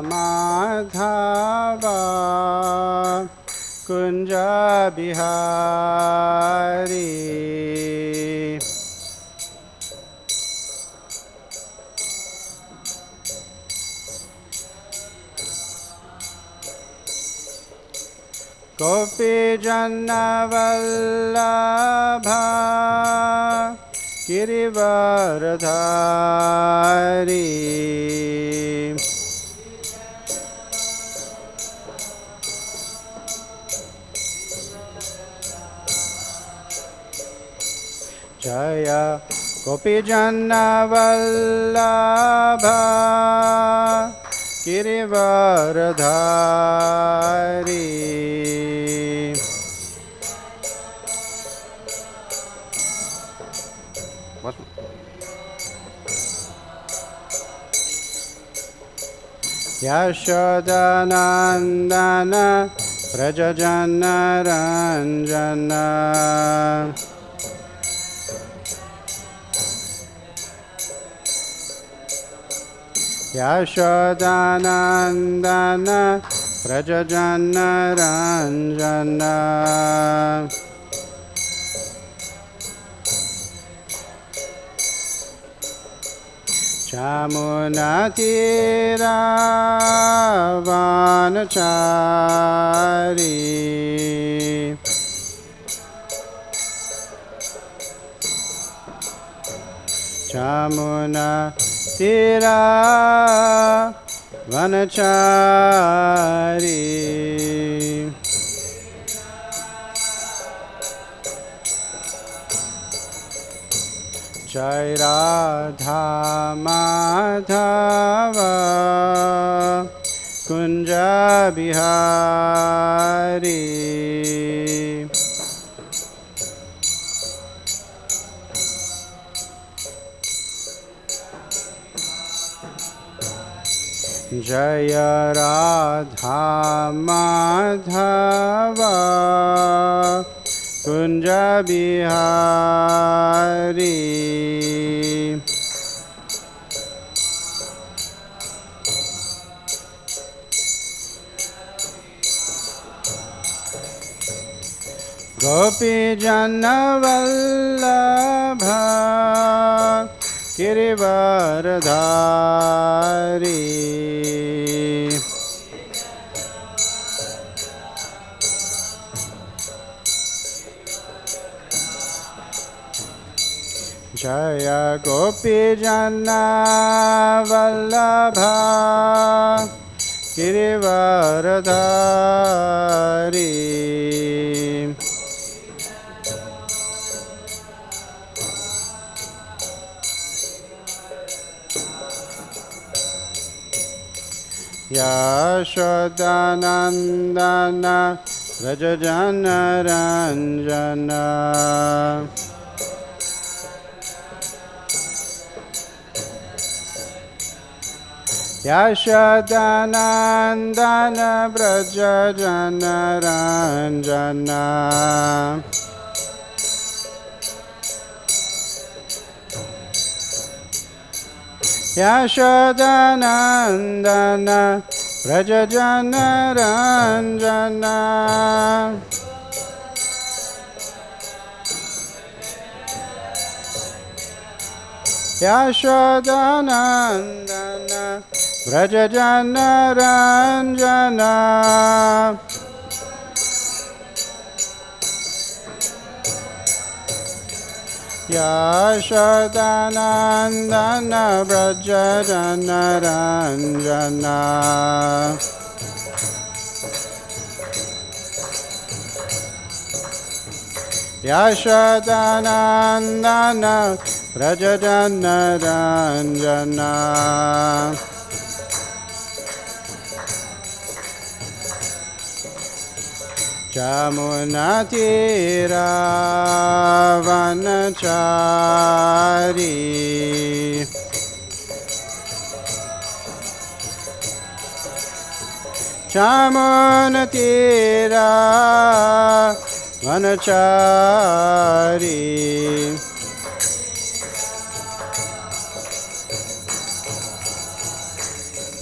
Madhava Kunja Bihari Gopi Janna Vallabha Girivardhari Jaya Gopi Janna Vallabha Girivardhari Yashodanandana Prajajana Ranjana Yashodanandana Prajajana Ranjana Chamunatira Vanachari Chamunatira Vanachari Jai Radha Madhava Kunja Bihari Jaya Radha Madhava Kunja Bihari Gopi Janna Vallabha Girivardhari Jaya Gopi Janna Vallabha Girivardhari Yashodanandana Rajajana Ranjana Yashodanandana Brajajana Ranjana Yashodanandana Brajajana Ranjana Yashodanandana Brajajana Ranjana Yashodanandana Brajajana Ranjana Yashodanandana Brajajana Ranjana Chamunatira Vanachari Chamunatira Vanachari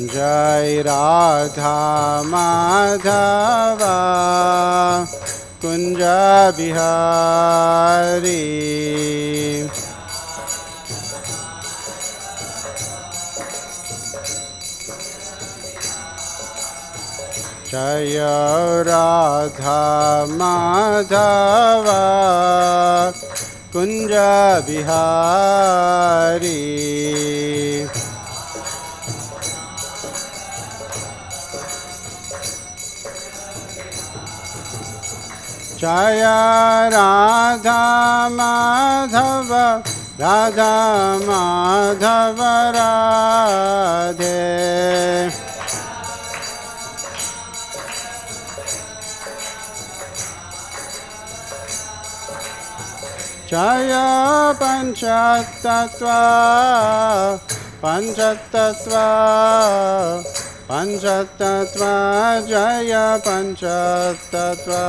Jai Radha Madhava Kunja Bihari. Jaya Radha Madhava Kunja Bihari. Jaya Radha Madhava Radha Madhava Radhe. Jaya Panchatattva Panchatattva Panchatattva Jaya Panchatattva.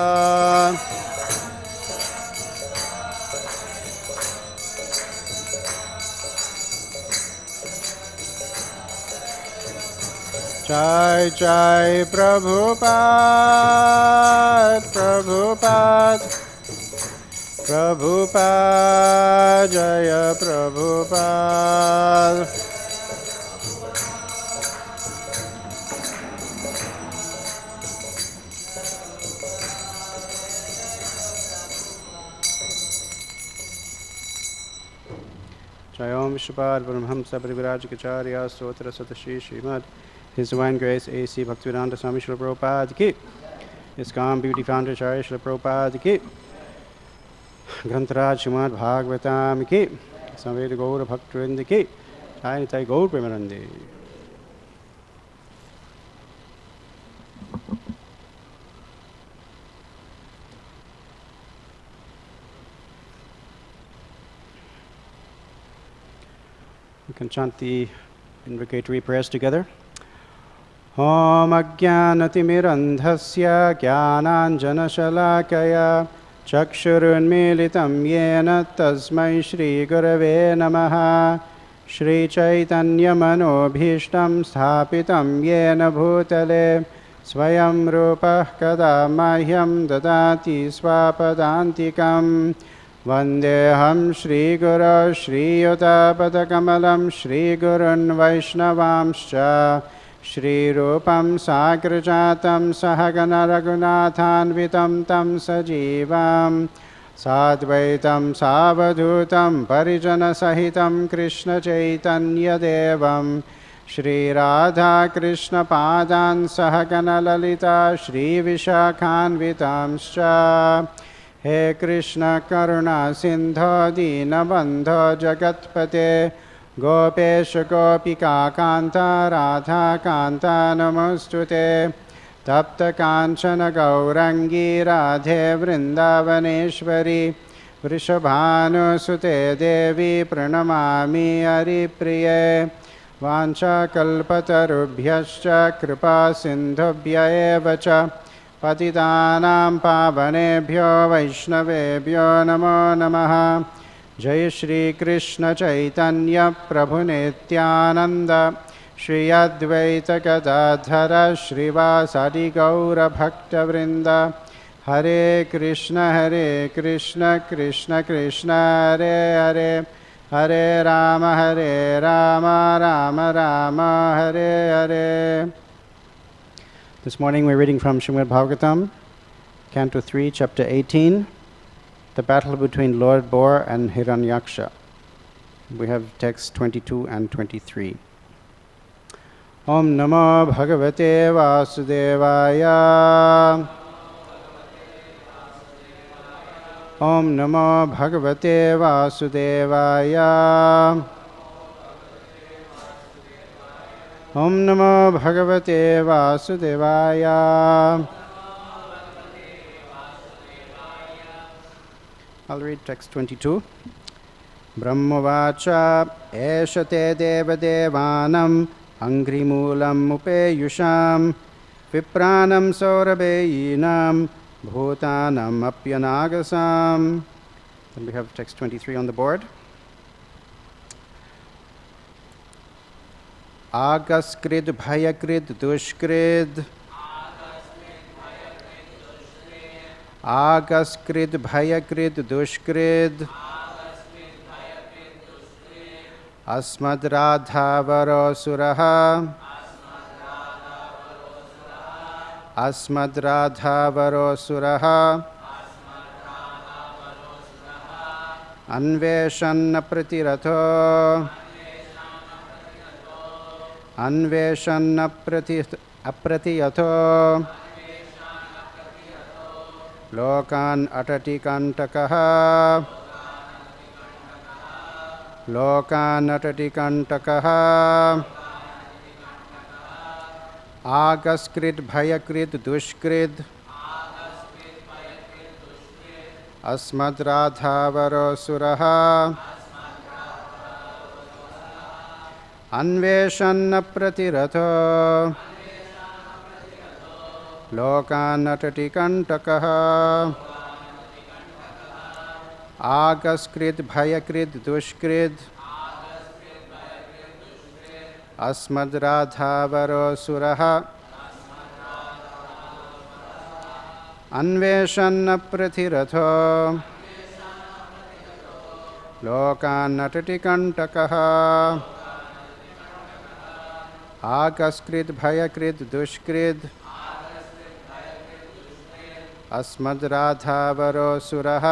Jai Jai Prabhupada Prabhupada Prabhupada Jaya Prabhupada. Jai Om Vishwapad Brahmhamsa Parivirajikacharya Stotra Satashi Srimad His Divine Grace A.C. Bhaktivedanta Swami Srila Prabhupada Ki. ISKCON Beauty Founder Acharya Srila Prabhupada Ki. Grantaraj Srimad Bhagavatam Ki. Samveda Gaura Bhaktivinoda Ki. Jai Nitai Gaur Premanande. We can chant the invocatory prayers together. Om Ajnanatimirandhasya Jnananjanashalakaya Chakshurunmilitam Yena Tasmai Shri Gurave Namaha. Shri Chaitanya Manobhishtam Sthapitam Yena Bhutale Swayam Rupah Kada Mahyam Dadati Swapadantikam. Vandeham Shri Guru Shri Yutapatakamalam Shri Gurun Vaishnavamscha Shri Rupam Sagrajatam Sahagana Raghunathanvitam Tam Sajivam Sadvaitam Savadhutam Parijana Sahitam Krishna Chaitanya Devam Shri Radha Krishna Padan Sahagana Lalita Shri Vishakhanvitamscha. He Krishna Karuna Sindho Dinabandho Jagatpate Gopesha Gopika Kanta Radha Kanta Namostute Tapta Kanchana Gaurangi Radhe Vrindavaneshwari Vrishabhanusute Devi Pranamami Haripriye Vancha Kalpatarubhyascha Kripa Sindhubhya evacha Patitanam Pavanebhyo Vaishnavebhyo Namo Namaha. Jai Shri Krishna Chaitanya Prabhu Nityananda Shri Advaita Gadadhara Shrivasadi Gaura Bhakta Vrinda. Hare Krishna Krishna Krishna Hare Hare Hare Rama Rama Rama Hare Hare. This morning we're reading from Srimad Bhagavatam, Canto 3, Chapter 18, the battle between Lord Boar and Hiranyaksha. We have texts 22 and 23. Om Namo Bhagavate Vasudevaya. Om Namo Bhagavate Vasudevaya. Om Namo Bhagavate Vasudevaya. I'll read text 22. Brahmovāca eṣaḥ deva devānām aṅghri-mūlam upeyuṣām viprāṇāṁ saurabheyīṇāṁ bhūtānām anāgasām. Then we have text 23 on the board. āgas-kṛd, bhaya-kṛt, duṣkṛd. āgas-kṛd, bhaya-kṛt, duṣkṛd. asmad-rāddha-varo suraḥ. asmad-rāddha-varo suraḥ. anveṣann apratiratho. anveṣann apratiratho. lokān aṭati kaṇṭakaḥ. lokān aṭati kaṇṭakaḥ. āgas-kṛd, bhaya-kṛt, duṣkṛd. asmad-rāddha-varo suraḥ. anveṣann apratiratho. lokān aṭati kaṇṭakaḥ. āgas-kṛd, bhaya-kṛt, duṣkṛd. asmad-rāddha-varo suraḥ. anveṣann apratiratho. lokān aṭati kaṇṭakaḥ. āgas-kṛd, bhaya-kṛt, duṣkṛd. asmad-rāddha-varo suraḥ.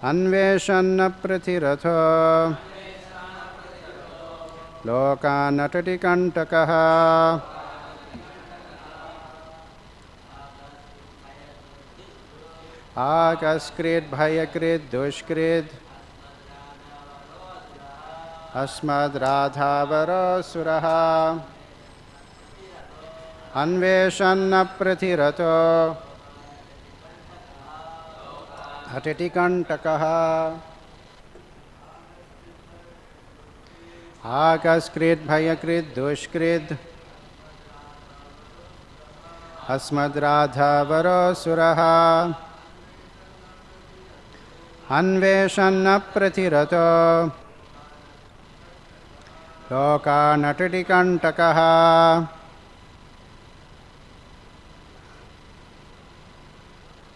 anveṣann apratiratho. lokān aṭati kaṇṭakaḥ. āgas-kṛd, bhaya-kṛt, duṣkṛd. asmad-rāddha-varo suraḥ. anveṣann apratiratho. aṭati kaṇṭakaḥ. āgas-kṛd, bhaya-kṛt, duṣkṛd. asmad-rāddha-varo suraḥ. anveṣann apratiratho. lokān aṭati kaṇṭakaḥ.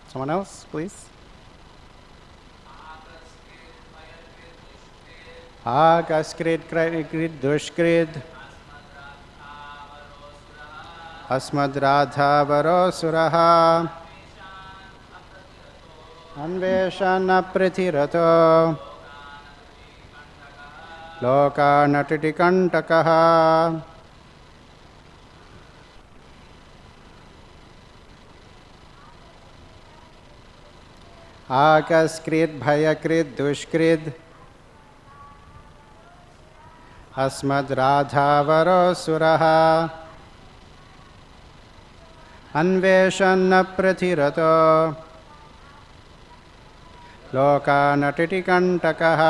Someone else, please. āgas-kṛd, bhaya-kṛt, duṣkṛd. asmad-rāddha-varo suraḥ. anveṣann apratiratho. lokān aṭati kaṇṭakaḥ. āgas-kṛd, bhaya-kṛt, duṣkṛd. asmad-rāddha-varo suraḥ. anveṣann apratiratho. lokān aṭati kaṇṭakaḥ.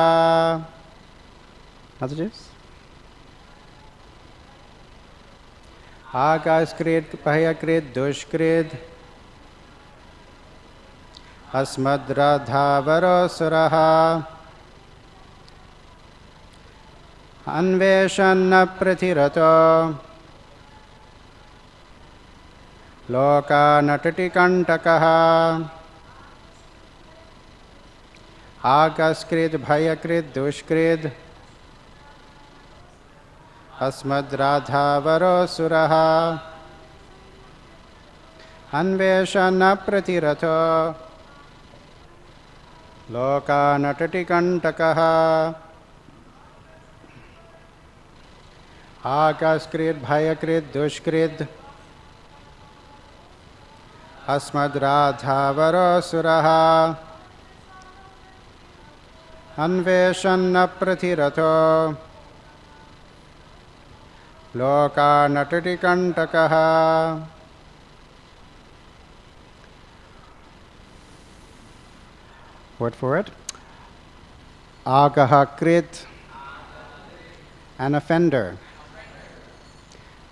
Messages? āgas-kṛd, bhaya-kṛt, duṣkṛd. asmad-rāddha-varo suraḥ. anveṣann apratiratho. lokān aṭati kaṇṭakaḥ. āgas-kṛd, bhaya-kṛt, duṣkṛd. asmad-rāddha-varo suraḥ. anveṣann apratiratho. lokān aṭati kaṇṭakaḥ. āgas-kṛd, bhaya-kṛt, duṣkṛd. asmad-rāddha-varo suraḥ. anveṣann apratiratho. lokān aṭati kaṇṭakaḥ. Word for it. āgaḥ-kṛt, an offender.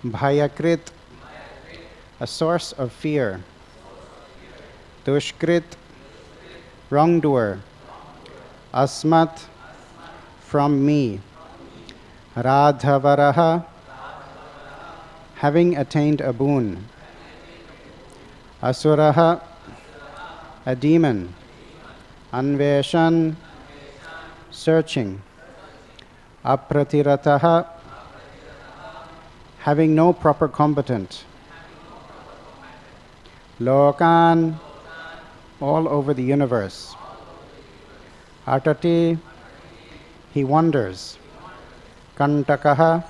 Bhaya-kṛt, a source of fear. duṣkṛd, wrongdoer. Asmat, from me. Rāddha-varaḥ, having attained a boon. Asuraḥ, a demon. Anveṣann, searching. Apratiratho, having no proper combatant. Lokān, all over the universe. Aṭati, he wanders. kaṇṭakaḥ,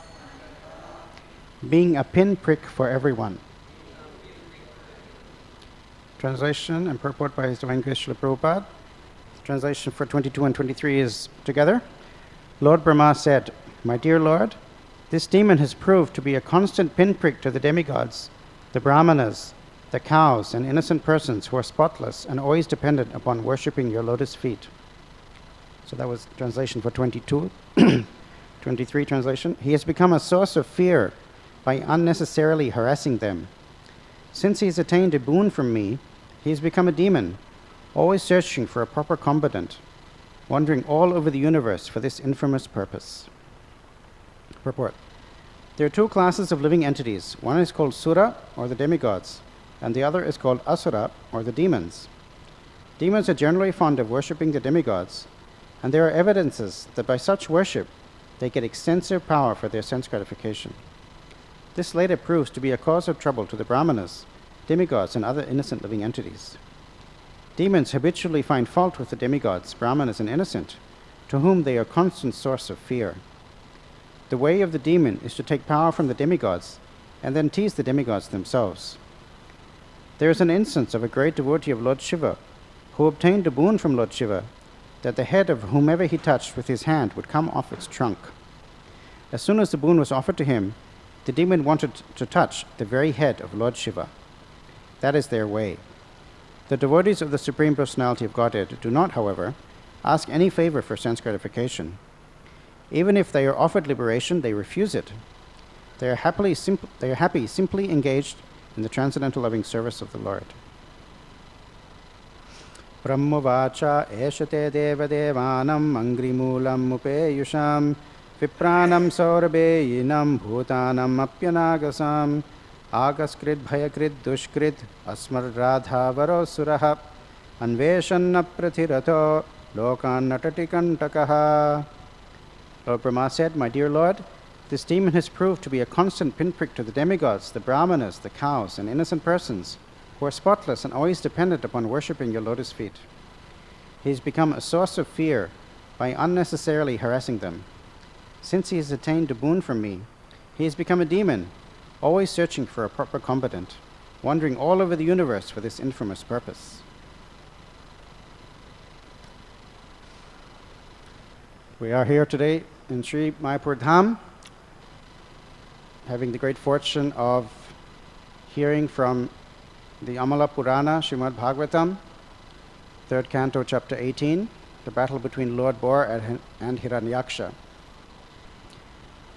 being a pinprick for everyone. Translation and purport by His Divine Grace Srila Prabhupada. Translation for 22 and 23 is together. Lord Brahmā said, "My dear Lord, this demon has proved to be a constant pinprick to the demigods, the brahmanas, the cows, and innocent persons who are spotless and always dependent upon worshipping your lotus feet." So that was translation for 22. 23 translation. He has become a source of fear by unnecessarily harassing them. Since he has attained a boon from me, he has become a demon, always searching for a proper combatant, wandering all over the universe for this infamous purpose. Purport. There are two classes of living entities. One is called sura, or the demigods, and the other is called asura, or the demons. Demons are generally fond of worshipping the demigods, and there are evidences that by such worship they get extensive power for their sense gratification. This later proves to be a cause of trouble to the brahmanas, demigods, and other innocent living entities. Demons habitually find fault with the demigods, brahmanas, and innocent, to whom they are a constant source of fear. The way of the demon is to take power from the demigods and then tease the demigods themselves. There is an instance of a great devotee of Lord Shiva who obtained a boon from Lord Shiva that the head of whomever he touched with his hand would come off its trunk. As soon as the boon was offered to him, the demon wanted to touch the very head of Lord Shiva. That is their way. The devotees of the Supreme Personality of Godhead do not, however, ask any favor for sense gratification. Even if they are offered liberation, they refuse it. They are happy simply engaged in the transcendental loving service of the Lord. Brahmovāca eṣaḥ devānām aṅghri-mūlam upeyuṣām viprāṇāṁ saurabheyīṇāṁ bhūtānām anāgasām āgas-kṛd bhaya-kṛt duṣkṛd asmad-rāddha-varo suraḥ anveṣann apratiratho lokān aṭati kaṇṭakaḥ. Lord Brahmā said, "My dear Lord, this demon has proved to be a constant pinprick to the demigods, the brahmanas, the cows, and innocent persons who are spotless and always dependent upon worshipping your lotus feet. He has become a source of fear by unnecessarily harassing them. Since he has attained a boon from me, he has become a demon, always searching for a proper combatant, wandering all over the universe for this infamous purpose." We are here today in Sri Mayapur Dham, having the great fortune of hearing from the Amala Purana, Srimad Bhagavatam, 3rd canto, chapter 18, the battle between Lord Boar and Hiranyaksha.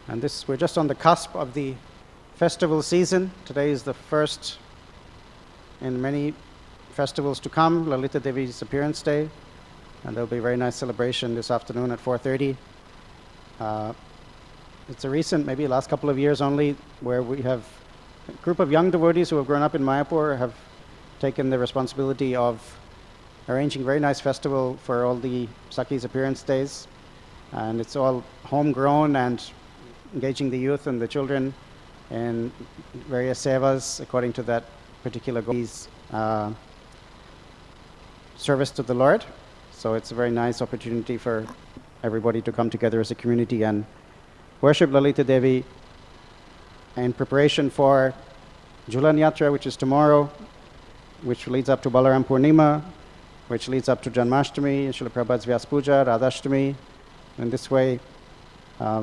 And we're just on the cusp of the festival season. Today is the first in many festivals to come, Lalita Devi's appearance day, and there'll be a very nice celebration this afternoon at 4:30. It's a recent, maybe last couple of years only, where we have a group of young devotees who have grown up in Mayapur have taken the responsibility of arranging a very nice festival for all the Sakhi's appearance days. And it's all homegrown and engaging the youth and the children in various sevas according to that particular devotee's service to the Lord. So it's a very nice opportunity for everybody to come together as a community and worship Lalita Devi in preparation for Jhulan Yatra, which is tomorrow, which leads up to Balaram Purnima, which leads up to Janmashtami, Srila Prabhupada's Vyas Puja, Radhashtami. In this way,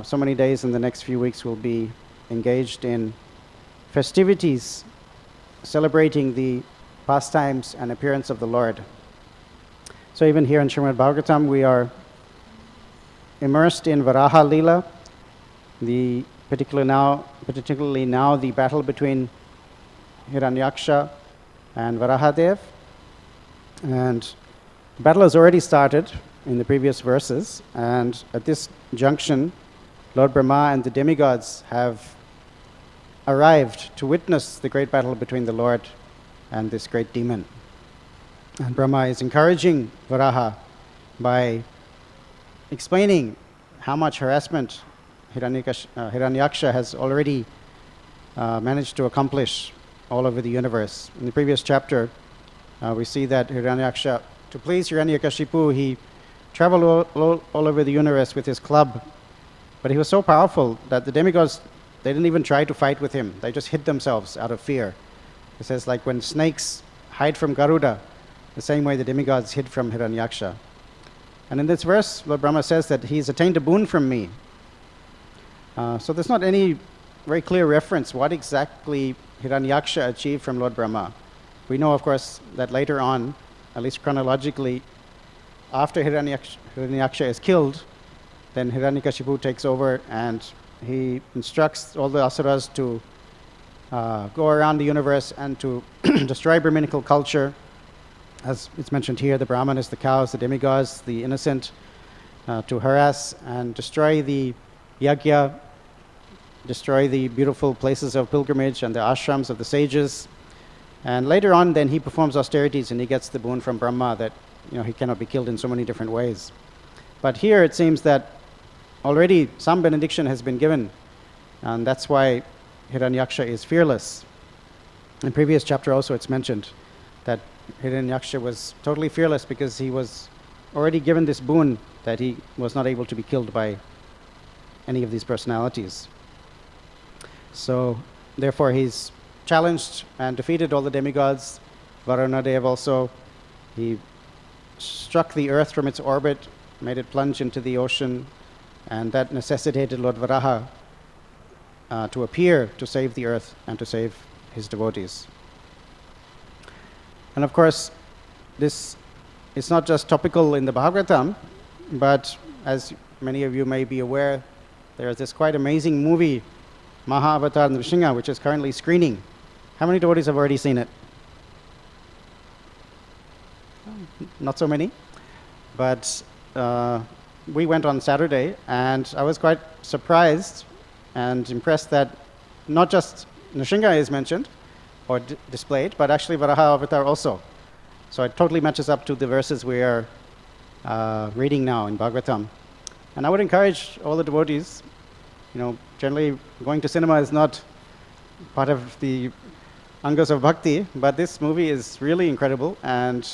so many days in the next few weeks will be engaged in festivities celebrating the pastimes and appearance of the Lord. So even here in Srimad Bhagavatam, we are immersed in Varaha Leela, particularly now the battle between Hiranyaksha and Varahadev. And the battle has already started in the previous verses, and at this junction, Lord Brahma and the demigods have arrived to witness the great battle between the Lord and this great demon. And Brahma is encouraging Varaha by explaining how much harassment Hiranyaksha has already managed to accomplish all over the universe. In the previous chapter, we see that Hiranyaksha, to please Hiranyakashipu, he traveled all over the universe with his club. But he was so powerful that the demigods, they didn't even try to fight with him. They just hid themselves out of fear. It says like when snakes hide from Garuda, the same way the demigods hid from Hiranyaksha. And in this verse, Lord Brahma says that he's attained a boon from me. So there's not any very clear reference what exactly Hiranyaksha achieved from Lord Brahma. We know, of course, that later on, at least chronologically, after Hiranyaksha is killed, then Hiranyakashipu takes over and he instructs all the asuras to go around the universe and to destroy Brahminical culture. As it's mentioned here, the Brahmanas, the cows, the demigods, the innocent, to harass and destroy the yajna, destroy the beautiful places of pilgrimage and the ashrams of the sages. And later on, then he performs austerities and he gets the boon from Brahma that he cannot be killed in so many different ways. But here it seems that already some benediction has been given, and that's why Hiranyaksha is fearless. In previous chapter also it's mentioned that Hiranyaksha was totally fearless because he was already given this boon that he was not able to be killed by any of these personalities. So therefore he's challenged and defeated all the demigods. Varunadev also, he struck the earth from its orbit, made it plunge into the ocean, and that necessitated Lord Varaha to appear to save the earth and to save his devotees. And of course, this is not just topical in the Bhagavatam, but as many of you may be aware, there is this quite amazing movie, Mahāavatar Nrsimha, which is currently screening. How many devotees have already seen it? Not so many, but we went on Saturday, and I was quite surprised and impressed that not just Nrsimha is mentioned or displayed, but actually Varaha Avatar also. So it totally matches up to the verses we are reading now in Bhagavatam. And I would encourage all the devotees, generally going to cinema is not part of the angas of bhakti, but this movie is really incredible and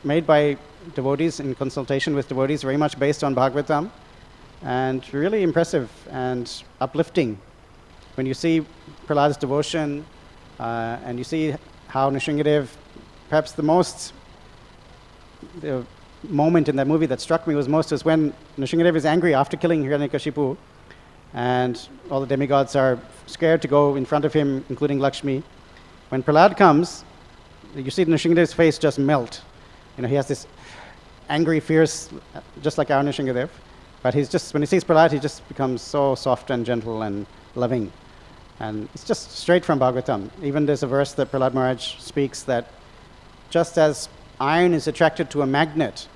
made by devotees in consultation with devotees, very much based on Bhagavatam, and really impressive and uplifting. When you see Prahlad's devotion and you see how Nrsimhadev, perhaps the moment in that movie that struck me was most is when Nrsimhadev is angry after killing Hiranyakashipu, and all the demigods are scared to go in front of him, including Lakshmi. When Prahlad comes, you see Nrsimhadev's face just melt. He has this angry, fierce, just like our Nrsimhadev. But when he sees Prahlad, he just becomes so soft and gentle and loving. And it's just straight from Bhagavatam. Even there's a verse that Prahlad Maharaj speaks that just as iron is attracted to a magnet,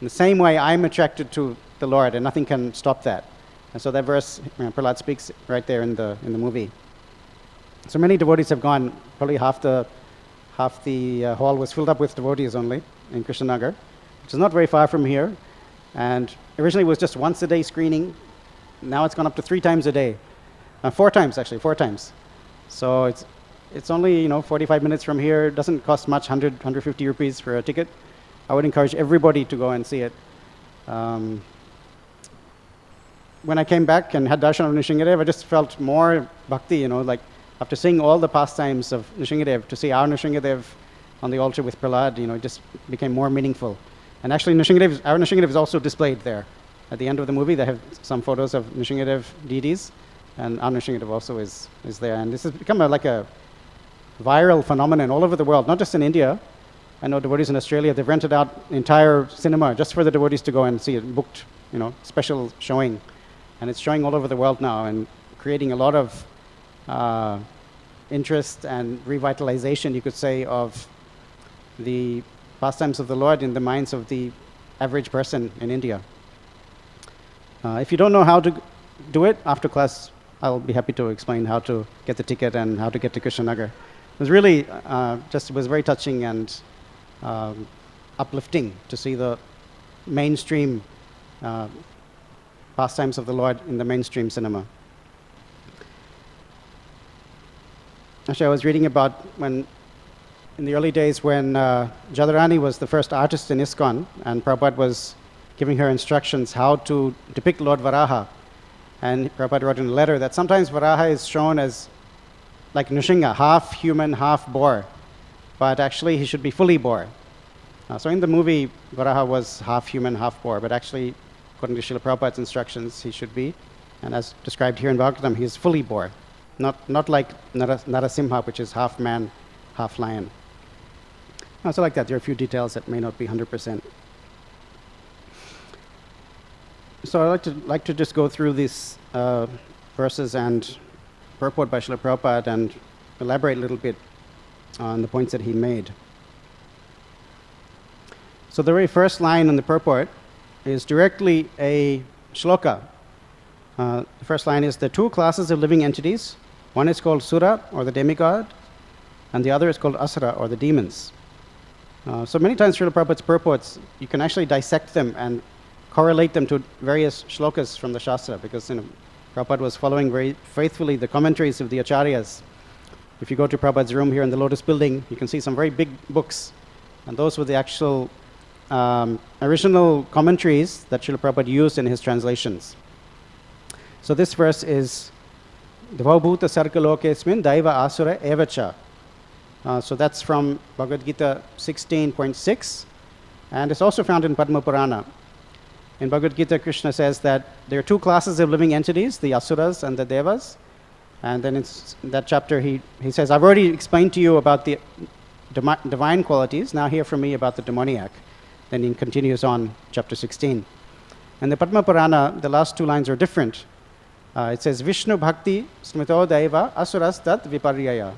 in the same way I'm attracted to the Lord, and nothing can stop that. And so that verse, Prahlad speaks right there in the movie. So many devotees have gone. Probably half the hall was filled up with devotees only in Krishnanagar, which is not very far from here. And originally it was just once a day screening. Now it's gone up to 3 times a day. 4 times. So it's only 45 minutes from here. It doesn't cost much, 150 rupees for a ticket. I would encourage everybody to go and see it. When I came back and had darshan of Nrsimhadev, I just felt more bhakti, like after seeing all the pastimes of Nrsimhadev, to see our Nrsimhadev on the altar with Prahlad, it just became more meaningful. And actually our Nrsimhadev is also displayed there. At the end of the movie, they have some photos of Nrsimhadev deities, and our Nrsimhadev also is there. And this has become like a viral phenomenon all over the world, not just in India. I know devotees in Australia, they've rented out entire cinema just for the devotees to go and see it, booked, special showing. And it's showing all over the world now and creating a lot of interest and revitalization, you could say, of the pastimes of the Lord in the minds of the average person in India. If you don't know how to do it after class. I'll be happy to explain how to get the ticket and how to get to Krishnanagar. It was really it was very touching and uplifting to see the mainstream pastimes of the Lord in the mainstream cinema. Actually, I was reading about when, in the early days when Jadharani was the first artist in ISKCON, and Prabhupada was giving her instructions how to depict Lord Varaha. And Prabhupada wrote in a letter that sometimes Varaha is shown as like Nrsimha, half human, half boar. But actually, he should be fully boar. So in the movie, Varaha was half human, half boar. But actually, according to Srila Prabhupada's instructions, he should be. And as described here in Bhagavatam, he is fully boar. Not like Narasimha, which is half man, half lion. So like that, there are a few details that may not be 100%. So I'd like to just go through these verses and purport by Srila Prabhupada and elaborate a little bit on the points that he made. So the very first line in the purport is directly a shloka. The first line is, the two classes of living entities, one is called sura, or the demigod, and the other is called asura, or the demons. So many times Srila Prabhupada's purports, you can actually dissect them and correlate them to various shlokas from the Shastra, because Prabhupada was following very faithfully the commentaries of the acharyas. If you go to Prabhupada's room here in the Lotus building, you can see some very big books, and those were the actual original commentaries that Srila Prabhupada used in his translations. So this verse is Dvau bhuta sarga lokesmin deva asura evacha. So that's from Bhagavad Gita 16.6, and it's also found in Padma Purana. In Bhagavad Gita, Krishna says that there are two classes of living entities, the asuras and the devas. And then in that chapter, he says, I've already explained to you about the divine qualities. Now hear from me about the demoniac. Then he continues on, chapter 16. And the Padma Purana, the last two lines are different. It says, Vishnu bhakti smrito deva asuras tat viparyaya.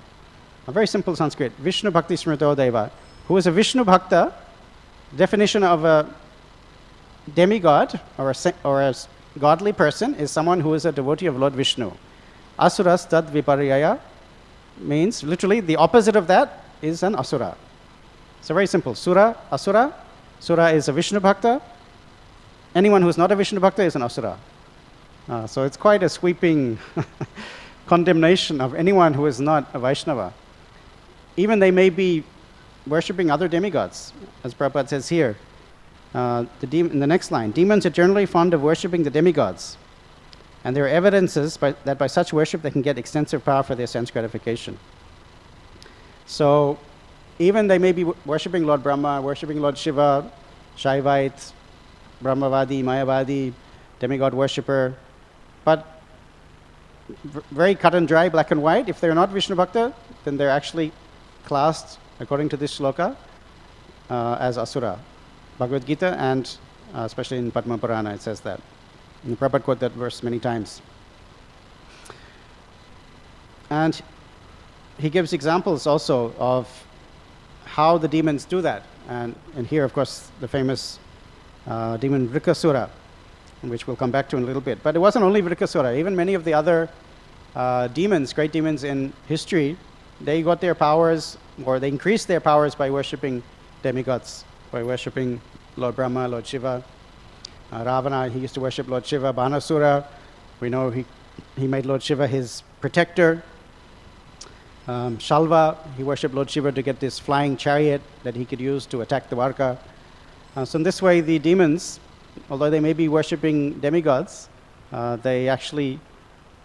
A very simple Sanskrit. Vishnu bhakti smrito deva. Who is a Vishnu bhakta? Definition of a demigod or a godly person is someone who is a devotee of Lord Vishnu. Asuras tad viparyaya means literally the opposite of that is an asura. So very simple. Sura, asura. Sura is a Vishnu bhakta. Anyone who is not a Vishnu bhakta is an asura. So it's quite a sweeping condemnation of anyone who is not a Vaishnava. Even they may be worshipping other demigods, as Prabhupada says here. In the next line, demons are generally fond of worshipping the demigods, and there are evidences that by such worship they can get extensive power for their sense gratification. So even they may be worshipping Lord Brahma, worshipping Lord Shiva, Shaivite, Brahmavadi, Mayavadi, demigod worshipper, but very cut and dry, black and white. If they're not Vishnu Bhakta, then they're actually classed, according to this shloka, as asura. Bhagavad Gita, and especially in Padma Purana, it says that. And Prabhupada quote that verse many times. And he gives examples also of how the demons do that. And here, of course, the famous demon Vrikasura, which we'll come back to in a little bit. But it wasn't only Vrikasura. Even many of the other demons, great demons in history, they got their powers, or they increased their powers by worshipping demigods, by worshipping Lord Brahma, Lord Shiva. Ravana, he used to worship Lord Shiva. Banasura, we know he made Lord Shiva his protector. Shalva, he worshipped Lord Shiva to get this flying chariot that he could use to attack Dwarka. So in this way, the demons, although they may be worshipping demigods, they actually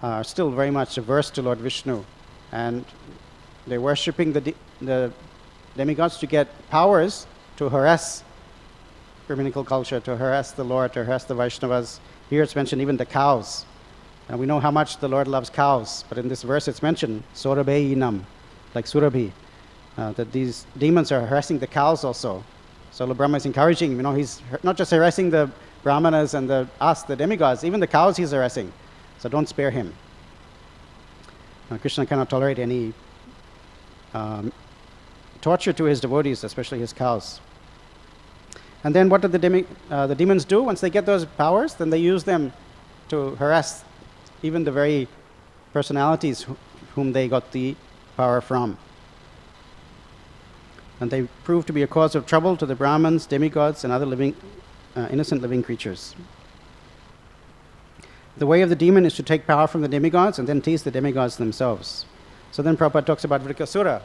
are still very much averse to Lord Vishnu. And they're worshipping the demigods to get powers to harass Brahminical culture, to harass the Lord, to harass the Vaishnavas. Here it's mentioned even the cows. And we know how much the Lord loves cows, but in this verse it's mentioned, saurabheyīṇāṁ, like Surabhi, that these demons are harassing the cows also. So Lord Brahma is encouraging, he's not just harassing the brahmanas and the demigods, even the cows he's harassing. So don't spare him. Krishna cannot tolerate any torture to his devotees, especially his cows. And then what do the demons do? Once they get those powers, then they use them to harass even the very personalities whom they got the power from. And they proved to be a cause of trouble to the Brahmins, demigods, and other living, innocent living creatures. The way of the demon is to take power from the demigods and then tease the demigods themselves. So then Prabhupada talks about Vritrasura.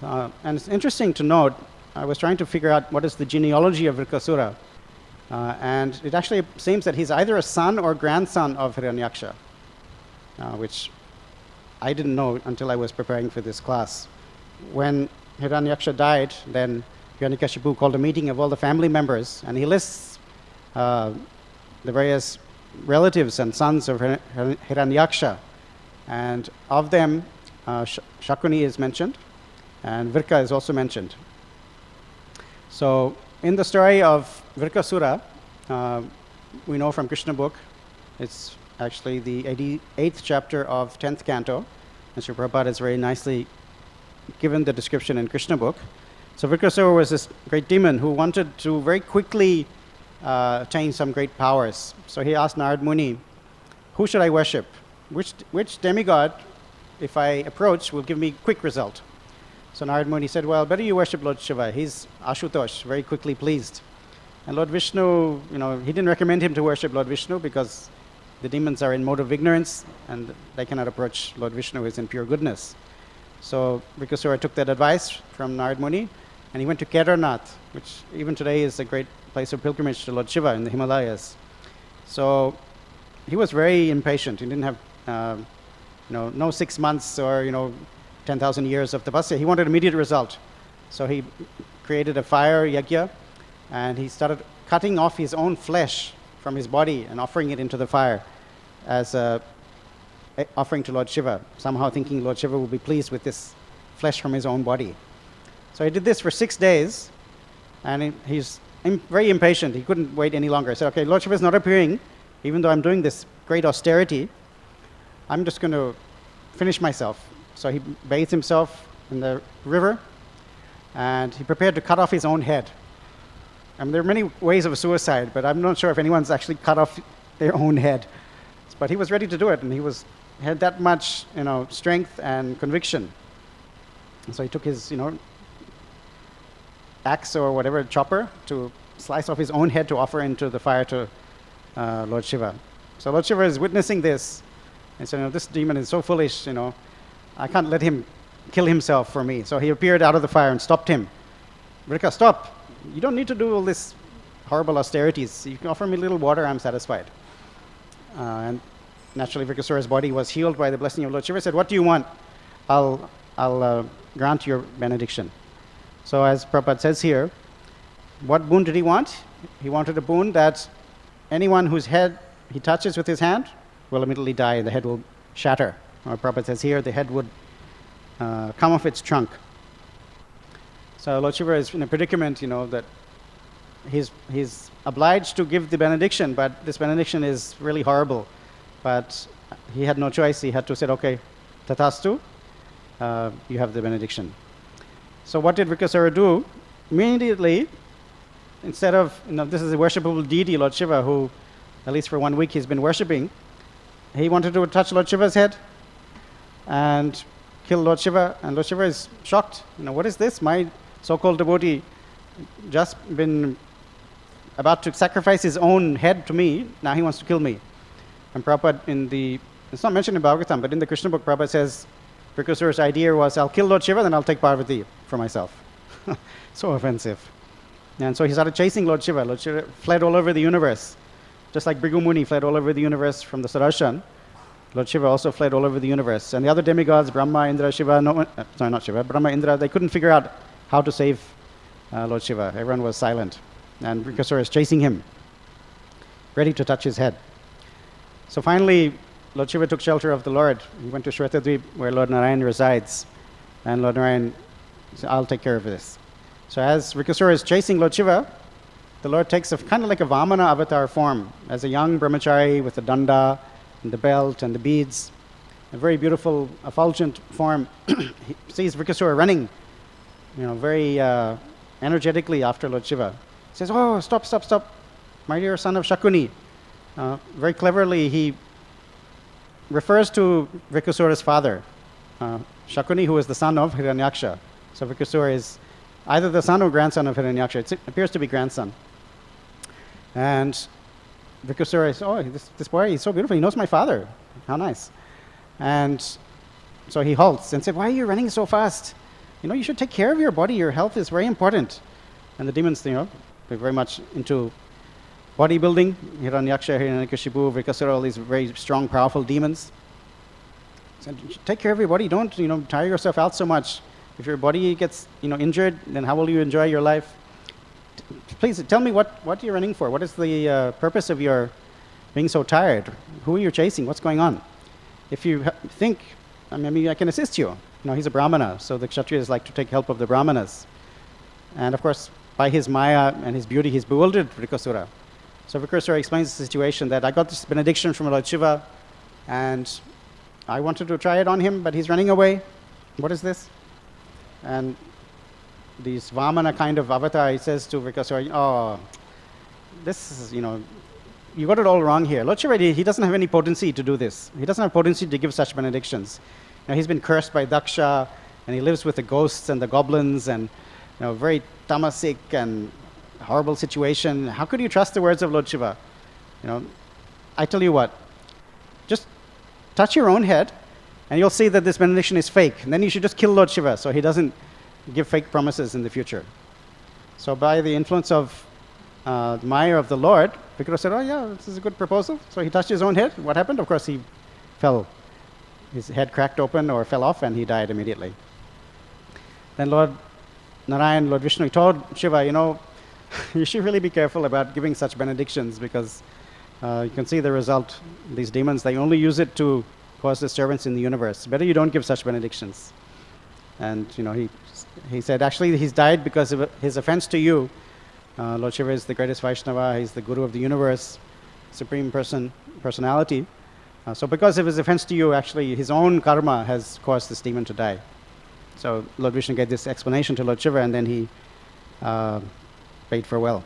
And it's interesting to note, I was trying to figure out what is the genealogy of Vritrasura. And it actually seems that he's either a son or grandson of Hiranyaksha, which I didn't know until I was preparing for this class. When Hiranyaksha died, then Hiranyakashipu called a meeting of all the family members, and he lists the various relatives and sons of Hiranyaksha. And of them, Shakuni is mentioned, and Virka is also mentioned. So in the story of Vritrasura, we know from Krishna book, it's actually the 88th chapter of 10th canto, and Sri Prabhupada has very nicely given the description in Krishna book. So Vritrasura was this great demon who wanted to very quickly attain some great powers. So he asked Narad Muni, who should I worship? Which demigod, if I approach, will give me quick result? So Narad Muni said, well, better you worship Lord Shiva. He's Ashutosh, very quickly pleased. And Lord Vishnu, he didn't recommend him to worship Lord Vishnu because the demons are in mode of ignorance and they cannot approach Lord Vishnu, who is in pure goodness. So Vritrasura took that advice from Narad Muni, and he went to Kedarnath, which even today is a great place of pilgrimage to Lord Shiva in the Himalayas. So he was very impatient. He didn't have no 6 months or 10,000 years of tapasya. He wanted immediate result. So he created a fire yajna, and he started cutting off his own flesh from his body and offering it into the fire as a offering to Lord Shiva, somehow thinking Lord Shiva will be pleased with this flesh from his own body. So he did this for 6 days, and he's very impatient. He couldn't wait any longer. He said, okay, Lord Shiva is not appearing, even though I'm doing this great austerity. I'm just going to finish myself. So he bathed himself in the river, and he prepared to cut off his own head. There are many ways of suicide, but I'm not sure if anyone's actually cut off their own head. But he was ready to do it, and he had that much strength and conviction. And so he took his axe or whatever, chopper, to slice off his own head to offer into the fire to Lord Shiva. So Lord Shiva is witnessing this, and said, this demon is so foolish, I can't let him kill himself for me. So he appeared out of the fire and stopped him. Vrika, stop. You don't need to do all this horrible austerities. You can offer me a little water, I'm satisfied. And naturally, Vritrasura's body was healed by the blessing of Lord Shiva. He said, what do you want? I'll grant your benediction. So as Prabhupada says here, what boon did he want? He wanted a boon that anyone whose head he touches with his hand will immediately die, and the head will shatter. Or Prabhupada says here, the head would come off its trunk. So Lord Shiva is in a predicament, that he's obliged to give the benediction, but this benediction is really horrible. But he had no choice. He had to say, okay, tathastu, you have the benediction. So what did Vritrasura do? Immediately, instead of, this is a worshipable deity, Lord Shiva, who, at least for 1 week, he's been worshipping, he wanted to touch Lord Shiva's head and kill Lord Shiva. And Lord Shiva is shocked. What is this? My so-called devotee just been about to sacrifice his own head to me. Now he wants to kill me. And Prabhupada it's not mentioned in Bhagavatam, but in the Krishna book, Prabhupada says, Vritrasura's idea was, I'll kill Lord Shiva, then I'll take Parvati for myself. So offensive. And so he started chasing Lord Shiva. Lord Shiva fled all over the universe. Just like Bhrigu Muni fled all over the universe from the Sudarshan, Lord Shiva also fled all over the universe. And the other demigods, Brahma, Indra, Shiva, Brahma, Indra, they couldn't figure out how to save Lord Shiva. Everyone was silent. And Vritrasura is chasing him, ready to touch his head. So finally, Lord Shiva took shelter of the Lord. He went to Shvetadvip, where Lord Narayan resides. And Lord Narayan said, I'll take care of this. So as Vritrasura is chasing Lord Shiva, the Lord takes kind of like a Vamana avatar form, as a young brahmachari with the danda and the belt and the beads, a very beautiful, effulgent form. He sees Vritrasura running, very energetically after Lord Shiva. He says, oh, stop, my dear son of Shakuni. Very cleverly, he refers to Vritrasura's father, Shakuni, who is the son of Hiranyaksha. So Vritrasura is either the son or grandson of Hiranyaksha. It appears to be grandson. And Vritrasura is, oh, this boy, he's so beautiful. He knows my father. How nice. And so he halts and said, why are you running so fast? You should take care of your body. Your health is very important. And the demons, they're very much into bodybuilding. Hiranyaksha, Hiranyakashipu, Vritrasura, all these very strong, powerful demons. So take care of your body. Don't, tire yourself out so much. If your body gets, injured, then how will you enjoy your life? Please tell me what you're running for. What is the purpose of your being so tired? Who are you chasing? What's going on? If you think, maybe I can assist you. He's a Brahmana, so the Kshatriyas like to take help of the Brahmanas. And of course, by his maya and his beauty, he's bewildered Vritrasura. So Vritrasura explains the situation that I got this benediction from Lord Shiva, and I wanted to try it on him, but he's running away. What is this? And this Vamana kind of avatar, he says to Vritrasura, oh, this is, you got it all wrong here. Lord Shiva, he doesn't have any potency to do this. He doesn't have potency to give such benedictions. He's been cursed by Daksha, and he lives with the ghosts and the goblins, and very tamasic and horrible situation. How could you trust the words of Lord Shiva? I tell you what, just touch your own head, and you'll see that this benediction is fake. And then you should just kill Lord Shiva so he doesn't give fake promises in the future. So by the influence of the Maya of the Lord, Vikrama said, oh yeah, this is a good proposal. So he touched his own head. What happened? Of course, he fell. His head cracked open or fell off, and he died immediately. Then Lord Narayan, Lord Vishnu, told Shiva, you should really be careful about giving such benedictions, because you can see the result. These demons, they only use it to cause disturbance in the universe. Better you don't give such benedictions. And he said, actually, he's died because of his offense to you. Lord Shiva is the greatest Vaishnava. He's the guru of the universe, supreme personality. So because of his offense to you, actually, his own karma has caused this demon to die. So Lord Vishnu gave this explanation to Lord Shiva, and then he bade farewell.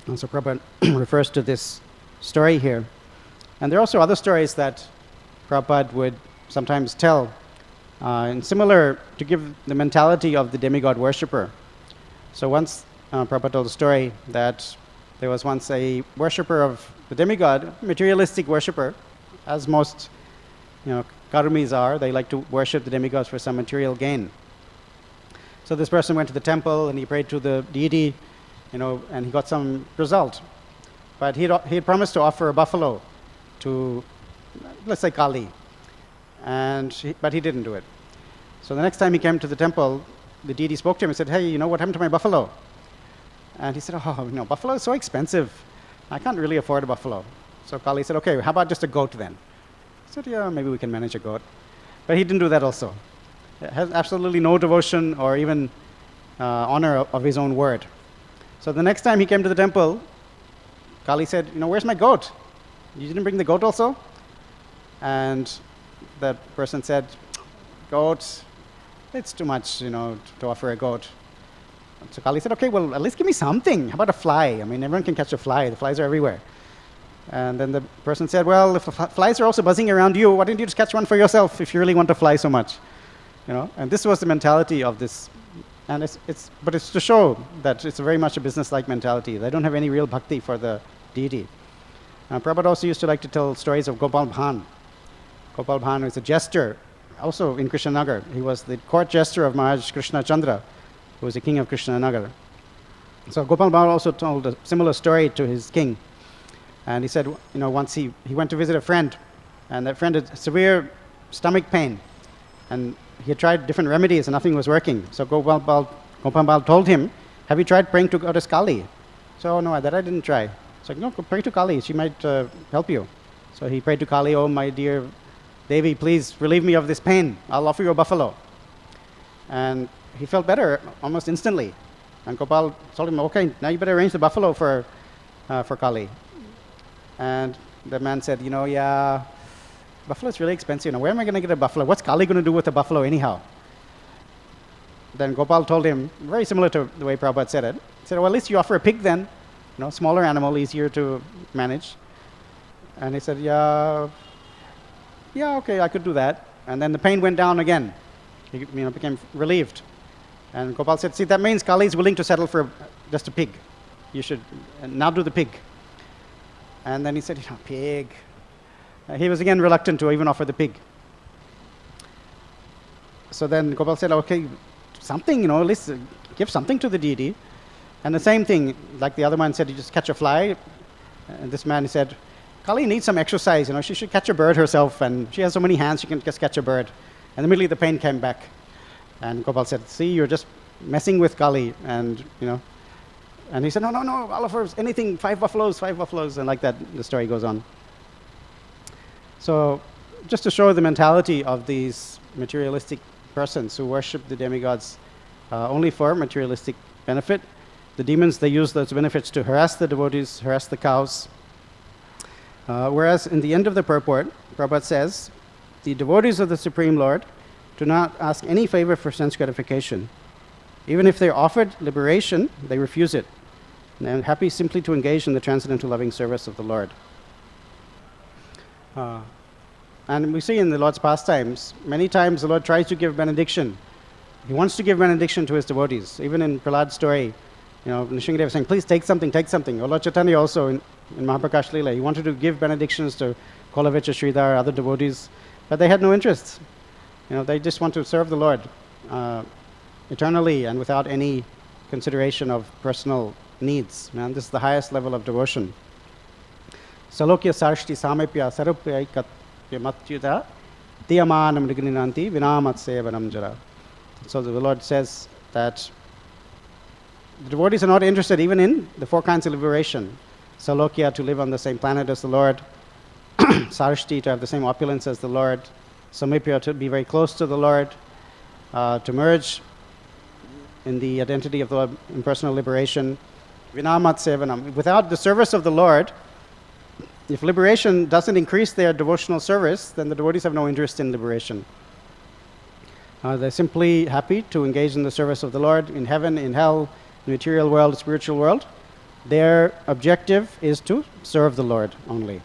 And so Prabhupada refers to this story here. And there are also other stories that Prabhupada would sometimes tell, and similar to give the mentality of the demigod worshipper. So once Prabhupada told a story that there was once a worshipper of the demigod, materialistic worshipper, as most karumis are. They like to worship the demigods for some material gain. So this person went to the temple and he prayed to the deity, and he got some result. But he had promised to offer a buffalo to, let's say, Kali, but he didn't do it. So the next time he came to the temple, the deity spoke to him and said, hey, what happened to my buffalo? And he said, oh, buffalo is so expensive. I can't really afford a buffalo. So Kali said, okay, how about just a goat then? He said, yeah, maybe we can manage a goat. But he didn't do that also. He has absolutely no devotion or even honor of his own word. So the next time he came to the temple, Kali said, where's my goat? You didn't bring the goat also? And that person said, goat, it's too much, to offer a goat. So Kali said, okay, well, at least give me something. How about a fly? Everyone can catch a fly. The flies are everywhere. And then the person said, well, if the flies are also buzzing around you, why didn't you just catch one for yourself if you really want to fly so much? And this was the mentality of this. And but it's to show that it's very much a business-like mentality. They don't have any real bhakti for the deity. Prabhupada also used to like to tell stories of Gopal Bhan. Gopal Bhan was a jester, also in Krishnanagar. He was the court jester of Maharaj Krishna Chandra, who was the king of Krishnanagar. So Gopal Bhan also told a similar story to his king. And he said, once he went to visit a friend, and that friend had severe stomach pain. And he had tried different remedies, and nothing was working. So Gopal Bhan told him, have you tried praying to Goddess Kali? So, no, that I didn't try. So, no, pray to Kali. She might help you. So he prayed to Kali, oh, my dear Devi, please relieve me of this pain. I'll offer you a buffalo. And he felt better almost instantly. And Gopal told him, okay, now you better arrange the buffalo for Kali. And the man said, yeah, buffalo is really expensive. Where am I going to get a buffalo? What's Kali going to do with a buffalo anyhow? Then Gopal told him, very similar to the way Prabhupada said it. He said, well, at least you offer a pig then. Smaller animal, easier to manage. And he said, yeah, yeah, okay, I could do that. And then the pain went down again. He became relieved. And Gopal said, see, that means Kali is willing to settle for just a pig. You should now do the pig. And then he said, pig. He was again reluctant to even offer the pig. So then Gopal said, okay, something, at least give something to the deity. And the same thing, like the other man said, you just catch a fly. And this man said, Kali needs some exercise, she should catch a bird herself, and she has so many hands, she can just catch a bird. And immediately the pain came back. And Gopal said, see, you're just messing with Kali. And, and he said, no, I'll offer anything, 5 buffaloes, and like that, the story goes on. So just to show the mentality of these materialistic persons who worship the demigods only for materialistic benefit, the demons, they use those benefits to harass the devotees, harass the cows. Whereas in the end of the purport, Prabhupada says, the devotees of the Supreme Lord do not ask any favor for sense gratification. Even if they're offered liberation, they refuse it. And they're happy simply to engage in the transcendental loving service of the Lord. And we see in the Lord's pastimes, many times the Lord tries to give benediction. He wants to give benediction to his devotees. Even in Prahlad's story, Nrsimhadev was saying, please take something. Or Lord Chaitanya also in Mahaprakash Leela, he wanted to give benedictions to Kolavecha, Sridhar, other devotees, but they had no interest. They just want to serve the Lord eternally and without any consideration of personal needs. And this is the highest level of devotion. Salokya sarshti samepya sarupya matyuta tiyamanam rigninanti vinamat sevanam jara. So the Lord says that the devotees are not interested even in the 4 kinds of liberation. Salokya, to live on the same planet as the Lord. Sarshti, to have the same opulence as the Lord. Samipya, to be very close to the Lord. To merge in the identity of the Lord in personal liberation. Vinamat sevanam. Without the service of the Lord, if liberation doesn't increase their devotional service, then the devotees have no interest in liberation. They're simply happy to engage in the service of the Lord in heaven, in hell, the material world, the spiritual world. Their objective is to serve the Lord only.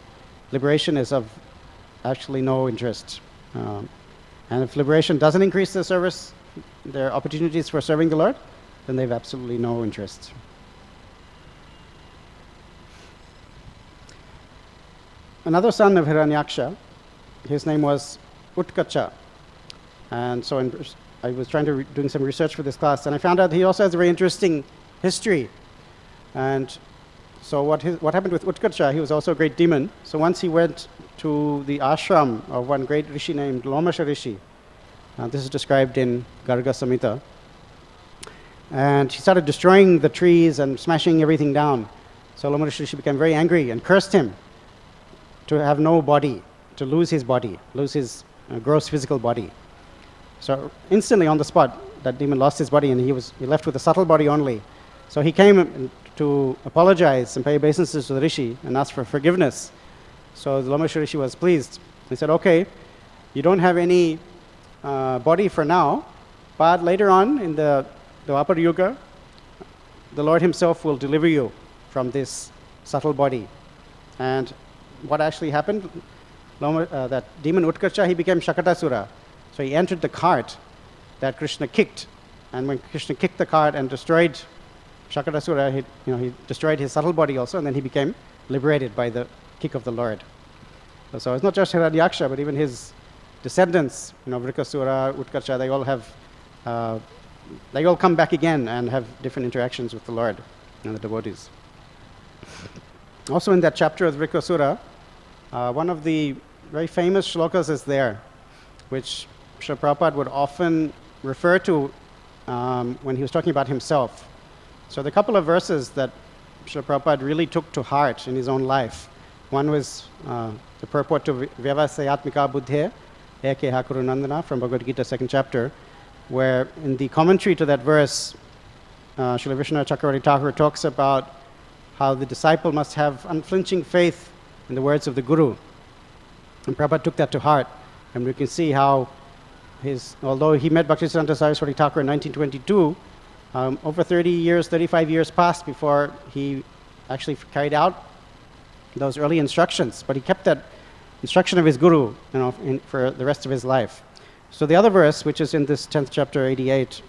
Liberation is of actually no interest. And if liberation doesn't increase their service, their opportunities for serving the Lord, then they have absolutely no interest. Another son of Hiranyaksha, his name was Utkacha. And so I was doing some research for this class, and I found out he also has a very interesting history. And so what happened with Utkacha, he was also a great demon. So once he went to the ashram of one great rishi named Lomasha Rishi. This is described in Garga Samhita. And he started destroying the trees and smashing everything down. So Lomasha Rishi became very angry and cursed him to have no body, to lose his body, lose his gross physical body. So instantly on the spot, that demon lost his body and he left with a subtle body only. So he came to apologize and pay obeisances to the Rishi and ask for forgiveness. So the Lomasha Rishi was pleased. He said, okay, you don't have any body for now, but later on in the Dvapara Yuga, the Lord himself will deliver you from this subtle body. And what actually happened, that demon Utkarcha, he became Shakatasura. So he entered the cart that Krishna kicked. And when Krishna kicked the cart and destroyed Shakatasura, he destroyed his subtle body also, and then he became liberated by the kick of the Lord. So it's not just Hiranyaksha, but even his descendants, Vrikasura, Utkarcha, they all come back again and have different interactions with the Lord and the devotees. Also in that chapter of Vrikasura, one of the very famous shlokas is there, which Srila Prabhupada would often refer to when he was talking about himself. So the couple of verses that Srila Prabhupada really took to heart in his own life. One was the purport to Vyavasayatmika Buddhe, Eke Hakuru Nandana from Bhagavad Gita, 2nd chapter, where in the commentary to that verse, Srila Vishnu Chakravarti Thakur talks about how the disciple must have unflinching faith in the words of the Guru. And Prabhupada took that to heart. And we can see how although he met Bhaktisiddhanta Saraswati Thakur in 1922, over 35 years passed before he actually carried out those early instructions. But he kept that instruction of his guru, for the rest of his life. So the other verse, which is in this 10th chapter 88,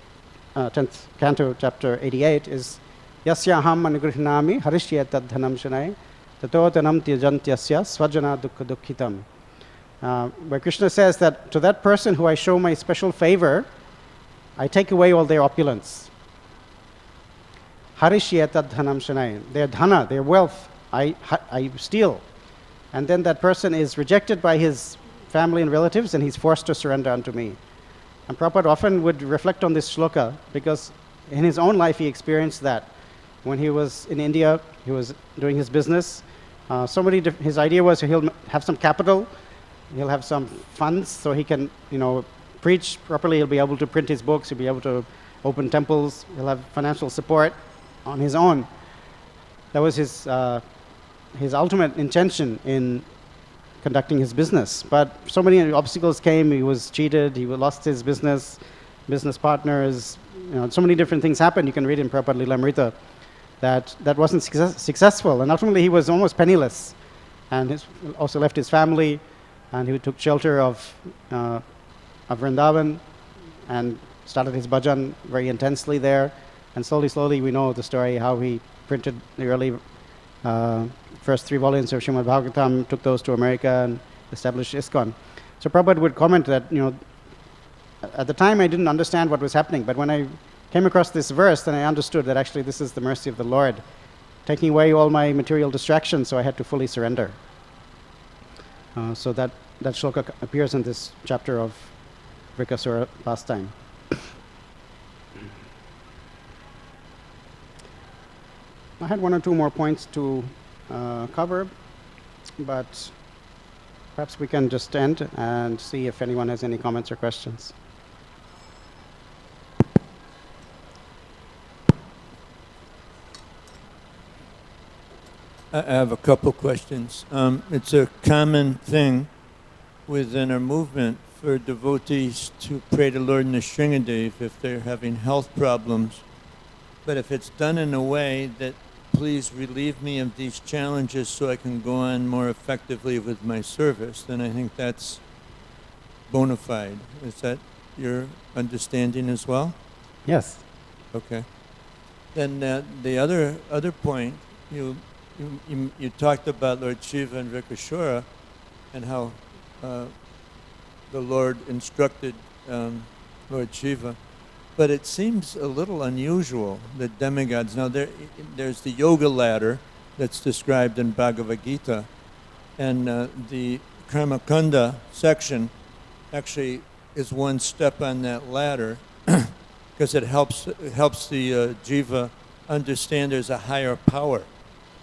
10th canto, chapter 88, is Yasyaham aṅghri-mūlam harishyet tad-dhanam shanai tato tanam tyajantyasya svajana dukkha dukkhitam. Where Krishna says that to that person who I show my special favor, I take away all their opulence. Harishyet tad-dhanam shanai. Their dhana, their wealth, I steal. And then that person is rejected by his family and relatives, and he's forced to surrender unto me. And Prabhupada often would reflect on this shloka, because in his own life he experienced that. When he was in India, he was doing his business. His idea was he'll have some capital, he'll have some funds, so he can, preach properly. He'll be able to print his books. He'll be able to open temples. He'll have financial support on his own. That was his ultimate intention in conducting his business. But so many obstacles came. He was cheated. He lost his business partners. So many different things happened. You can read in Prabhupada Lilamrita that wasn't successful. And ultimately, he was almost penniless. And also left his family. And he took shelter of Vrindavan and started his bhajan very intensely there. And slowly, we know the story how he printed the early first 3 volumes of Srimad Bhagavatam, took those to America and established ISKCON. So Prabhupada would comment that, at the time I didn't understand what was happening, but when I came across this verse, then I understood that actually this is the mercy of the Lord, taking away all my material distractions, so I had to fully surrender. So that shloka appears in this chapter of Vrikasura pastime. I had 1 or 2 more points to cover, but perhaps we can just end and see if anyone has any comments or questions. I have a couple questions. It's a common thing within our movement for devotees to pray to Lord Nrsingadev if they're having health problems. But if it's done in a way that, please relieve me of these challenges so I can go on more effectively with my service, then I think that's bona fide. Is that your understanding as well? Yes. Okay. Then the other point, you talked about Lord Shiva and Vrikasura and how the Lord instructed Lord Shiva. But it seems a little unusual that demigods, now there's the yoga ladder that's described in Bhagavad Gita, and the Karmakanda section actually is one step on that ladder because it helps the jiva understand there's a higher power.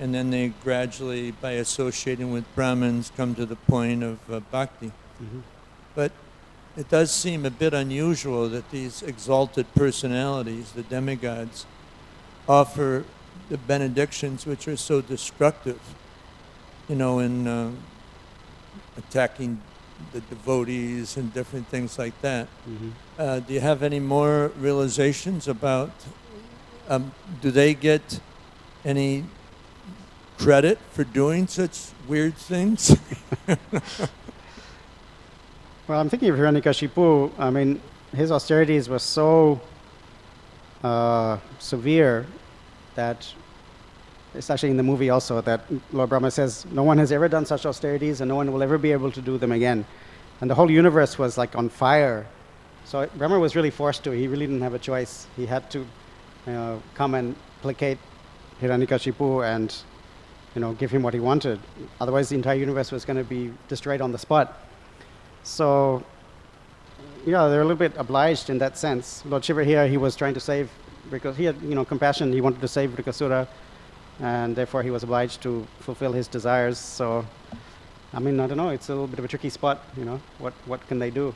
And then they gradually, by associating with Brahmins, come to the point of bhakti. Mm-hmm. But it does seem a bit unusual that these exalted personalities, the demigods, offer the benedictions which are so destructive, in attacking the devotees and different things like that. Mm-hmm. Do you have any more realizations about, do they get any credit for doing such weird things? Well, I'm thinking of Hiranyakashipu. I mean, his austerities were so severe that, especially in the movie also, that Lord Brahma says, no one has ever done such austerities and no one will ever be able to do them again. And the whole universe was like on fire. So Brahma was really forced to. He really didn't have a choice. He had to come and placate Hiranyakashipu and give him what he wanted. Otherwise, the entire universe was going to be destroyed on the spot. So, they're a little bit obliged in that sense. Lord Shiva here, he was trying to save, because he had, compassion. He wanted to save Vrikasura, and therefore he was obliged to fulfill his desires. So, I mean, I don't know. It's a little bit of a tricky spot. What can they do?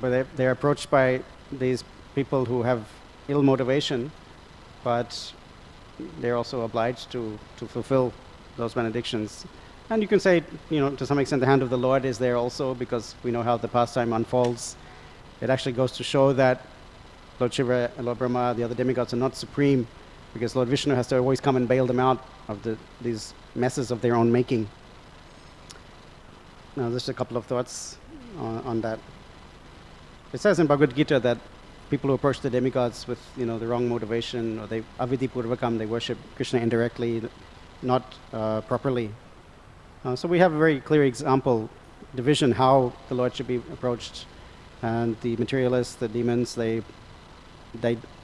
But they're approached by these people who have ill motivation, but they're also obliged to fulfill those benedictions. And you can say, to some extent, the hand of the Lord is there also, because we know how the pastime unfolds. It actually goes to show that Lord Shiva and Lord Brahma, the other demigods, are not supreme. because Lord Vishnu has to always come and bail them out of these messes of their own making. Now, just a couple of thoughts on that. It says in Bhagavad Gita that people who approach the demigods with the wrong motivation, or they avidhi-purvakam, they worship Krishna indirectly, not properly. So we have a very clear example, division how the Lord should be approached. And the materialists, the demons, they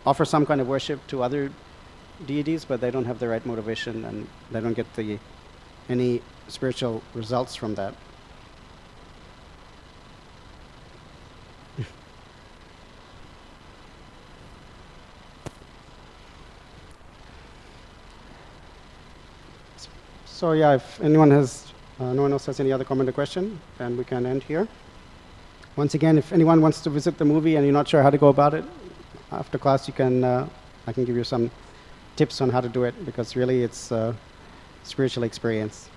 offer some kind of worship to other deities, but they don't have the right motivation, and they don't get any spiritual results from that. So yeah, if no one else has any other comment or question, then we can end here. Once again, if anyone wants to visit the movie and you're not sure how to go about it, after class I can give you some tips on how to do it, because really it's a spiritual experience.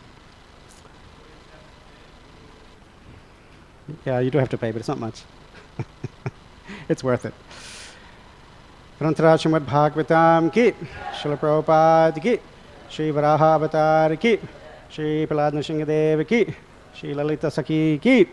Yeah, you do have to pay, but it's not much. It's worth it. Srimad-Bhagavatam ki, Srila Prabhupada ki, Shri Varaha Avatar ki, Shri Prahlad Nrsimha Deva ki, Shri Lalita Sakhi ki.